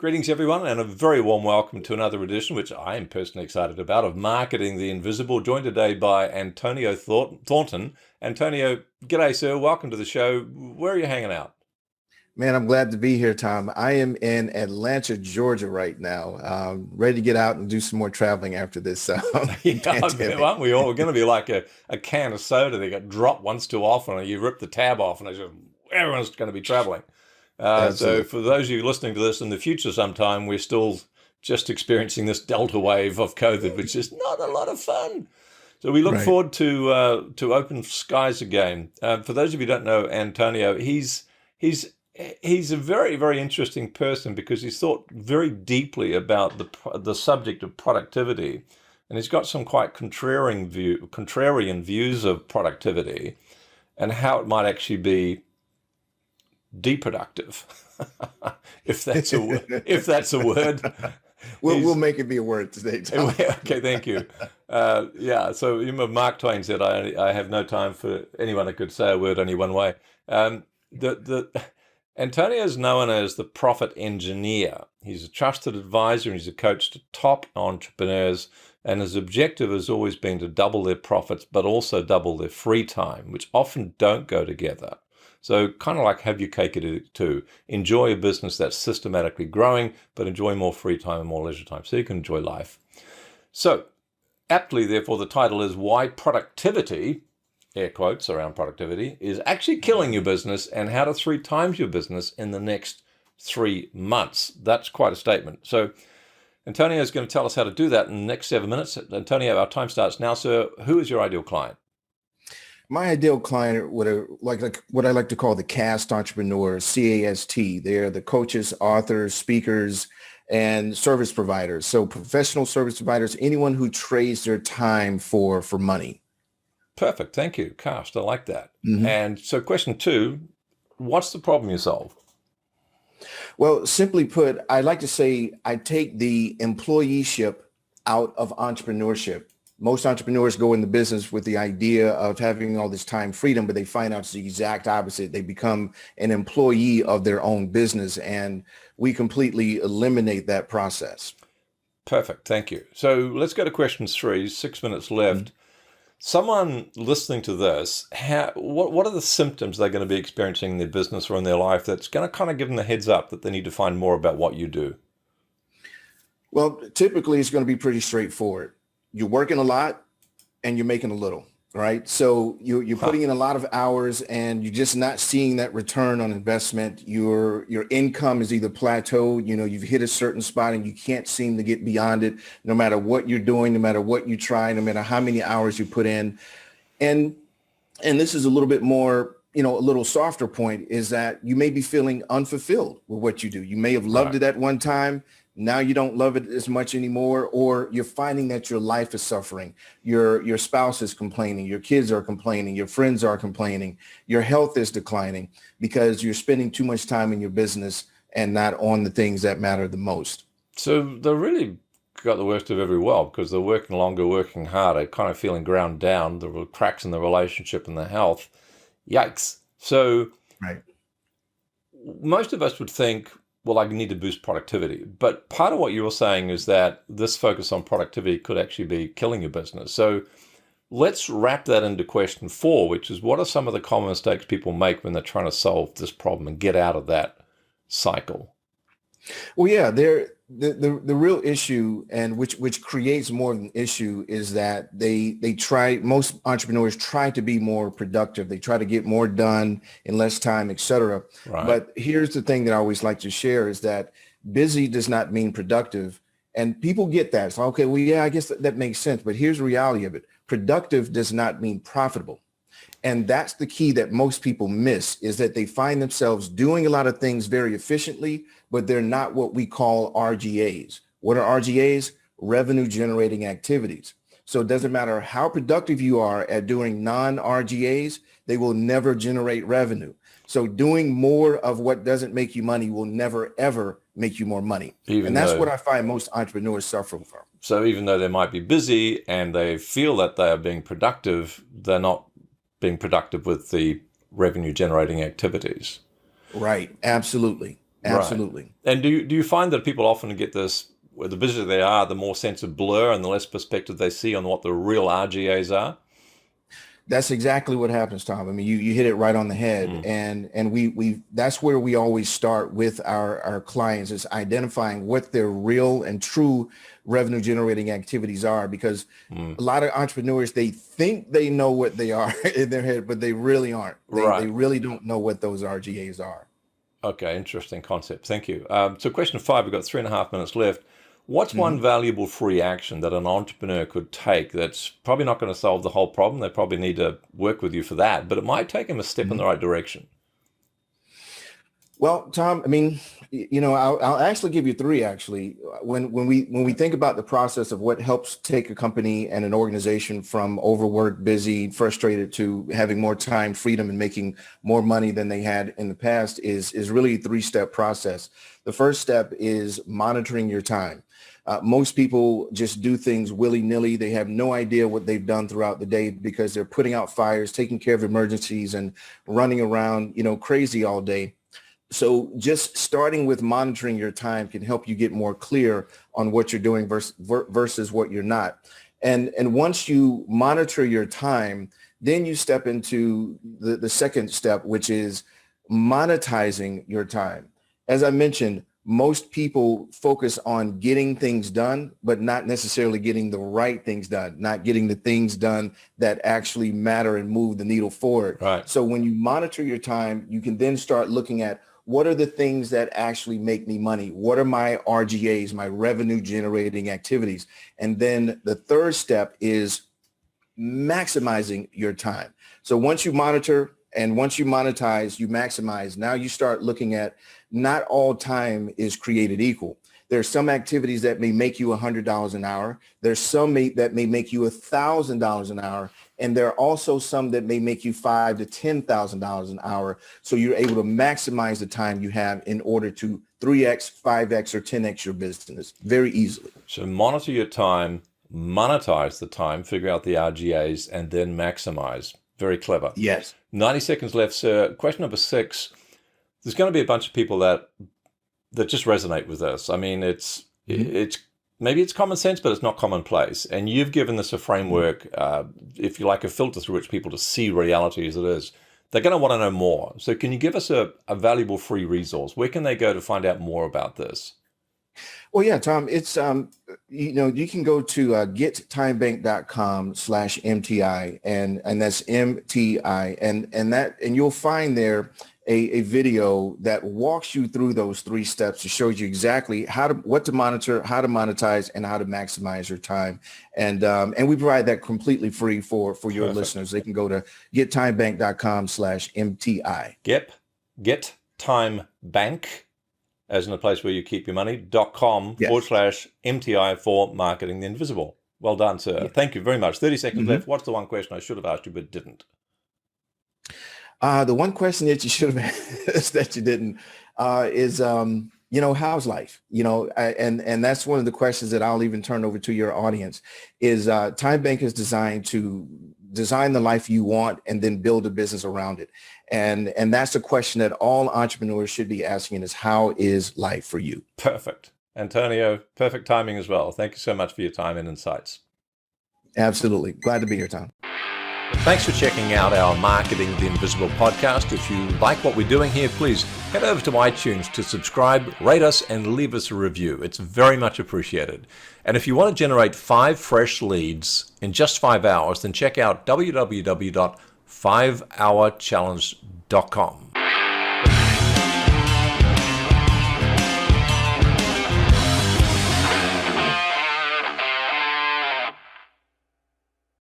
Greetings, everyone, and a very warm welcome to another edition, which I am personally excited about, of Marketing the Invisible, joined today by Antonio Thornton. Antonio, g'day, sir. Welcome to the show. Where are you hanging out? Man, I'm glad to be here, Tom. I am in Atlanta, Georgia right now, ready to get out and do some more traveling after this pandemic. Aren't we all? We're going to be like a can of soda that got dropped once too often, and you rip the tab off, and it's just, everyone's going to be traveling. So for those of you listening to this in the future sometime, we're still just experiencing this Delta wave of COVID, which is not a lot of fun. So we look forward to open skies again. For those of you who don't know Antonio, he's a very, very interesting person because he's thought very deeply about the subject of productivity, and he's got some quite contrarian views of productivity and how it might actually be deproductive, if that's a word. We'll make it be a word today, Tom. Okay, thank you. So you remember Mark Twain said, "I have no time for anyone who could say a word only one way." Antonio is known as the profit engineer. He's a trusted advisor and he's a coach to top entrepreneurs, and his objective has always been to double their profits, but also double their free time, which often don't go together. So kind of like have your cake and eat it too. Enjoy a business that's systematically growing, but enjoy more free time and more leisure time so you can enjoy life. So aptly, therefore, the title is Why Productivity, air quotes around productivity, is actually killing your business and how to 3 times your business in the next 3 months. That's quite a statement. So Antonio is going to tell us how to do that in the next 7 minutes. Antonio, our time starts now. Sir, who is your ideal client? My ideal client, what I like to call the CAST entrepreneurs, C-A-S-T. They're the coaches, authors, speakers, and service providers. So professional service providers, anyone who trades their time for money. Perfect. Thank you. CAST. I like that. Mm-hmm. And so question 2, what's the problem you solve? Well, simply put, I like to say I take the employeeship out of entrepreneurship. Most entrepreneurs go in the business with the idea of having all this time freedom, but they find out it's the exact opposite. They become an employee of their own business, and we completely eliminate that process. Perfect. Thank you. So let's go to question 3, 6 minutes left. Mm-hmm. Someone listening to this, what are the symptoms they're going to be experiencing in their business or in their life that's going to kind of give them the heads up that they need to find more about what you do? Well, typically it's going to be pretty straightforward. You're working a lot and you're making a little, right? So you're putting in a lot of hours and you're just not seeing that return on investment. Your income is either plateaued, you've hit a certain spot and you can't seem to get beyond it, no matter what you're doing, no matter what you try, no matter how many hours you put in. And this is a little bit more, a little softer point, is that you may be feeling unfulfilled with what you do. You may have loved it at one time. Now you don't love it as much anymore, or you're finding that your life is suffering. Your spouse is complaining, your kids are complaining, your friends are complaining, your health is declining because you're spending too much time in your business and not on the things that matter the most. So they really got the worst of every world because they're working longer, working harder, kind of feeling ground down, the cracks in the relationship and the health. Yikes. So most of us would think, well, I need to boost productivity. But part of what you were saying is that this focus on productivity could actually be killing your business. So let's wrap that into question 4, which is what are some of the common mistakes people make when they're trying to solve this problem and get out of that cycle? Well, yeah, the real issue, and which creates more of an issue, is that most entrepreneurs try to be more productive. They try to get more done in less time, etc. Right. But here's the thing that I always like to share is that busy does not mean productive. And people get that. So, okay, well, yeah, I guess that makes sense. But here's the reality of it. Productive does not mean profitable. And that's the key that most people miss, is that they find themselves doing a lot of things very efficiently, but they're not what we call RGAs. What are RGAs? Revenue generating activities. So it doesn't matter how productive you are at doing non-RGAs, they will never generate revenue. So doing more of what doesn't make you money will never, ever make you more money. And that's what I find most entrepreneurs suffer from. So even though they might be busy and they feel that they are being productive, they're not being productive with the revenue generating activities. Right. Absolutely. Right. Absolutely. And do you find that people often get this, where the busier they are, the more sense of blur and the less perspective they see on what the real RGAs are? That's exactly what happens, Tom. I mean, you hit it right on the head. Mm. And we that's where we always start with our clients, is identifying what their real and true revenue generating activities are, because Mm. a lot of entrepreneurs, they think they know what they are in their head, but they really aren't. They Right. really don't know what those RGAs are. Okay, interesting concept. Thank you. So question 5, we've got 3.5 minutes left. What's Mhm. one valuable free action that an entrepreneur could take that's probably not going to solve the whole problem? They probably need to work with you for that, but it might take them a step in the Mhm. right direction. Well, Tom, I mean, I'll actually give you three. Actually, when we think about the process of what helps take a company and an organization from overworked, busy, frustrated to having more time, freedom, and making more money than they had in the past, is really a three-step process. The first step is monitoring your time. Most people just do things willy-nilly. They have no idea what they've done throughout the day because they're putting out fires, taking care of emergencies, and running around, crazy all day. So just starting with monitoring your time can help you get more clear on what you're doing versus what you're not. And once you monitor your time, then you step into the second step, which is monetizing your time. As I mentioned, most people focus on getting things done, but not necessarily getting the right things done, not getting the things done that actually matter and move the needle forward. Right. So when you monitor your time, you can then start looking at, what are the things that actually make me money? What are my RGAs, my revenue generating activities? And then the third step is maximizing your time. So once you monitor and once you monetize, you maximize. Now you start looking at, not all time is created equal. There's some activities that may make you $100 an hour. There's some that may make you $1,000 an hour. And there are also some that may make you $5,000 to $10,000 an hour. So you're able to maximize the time you have in order to 3X, 5X, or 10X your business very easily. So monitor your time, monetize the time, figure out the RGAs, and then maximize. Very clever. Yes. 90 seconds left, sir. Question number 6. There's going to be a bunch of people that just resonate with this. I mean, it's maybe it's common sense, but it's not commonplace. And you've given this a framework, if you like, a filter through which people to see reality as it is. They're going to want to know more. So can you give us a valuable free resource? Where can they go to find out more about this? Well, yeah, Tom, it's, you can go to gettimebank.com/MTI, and that's MTI, and you'll find there a video that walks you through those three steps to show you exactly what to monitor, how to monetize, and how to maximize your time. And we provide that completely free for your Perfect. listeners. They can go to gettimebank.com/MTI. Get Timebank, as in a place where you keep your money.com Yes. /MTI for marketing the invisible. Well done, sir. Yeah. Thank you very much. 30 seconds left. What's the one question I should have asked you but didn't? The one question that you should have asked that you didn't is, how's life? And that's one of the questions that I'll even turn over to your audience is Timebank is designed to design the life you want and then build a business around it. And that's the question that all entrepreneurs should be asking is, how is life for you? Perfect. Antonio, perfect timing as well. Thank you so much for your time and insights. Absolutely. Glad to be here, Tom. Thanks for checking out our Marketing the Invisible podcast. If you like what we're doing here, please head over to iTunes to subscribe, rate us, and leave us a review. It's very much appreciated. And if you want to generate 5 fresh leads in just 5 hours, then check out www.5hourchallenge.com.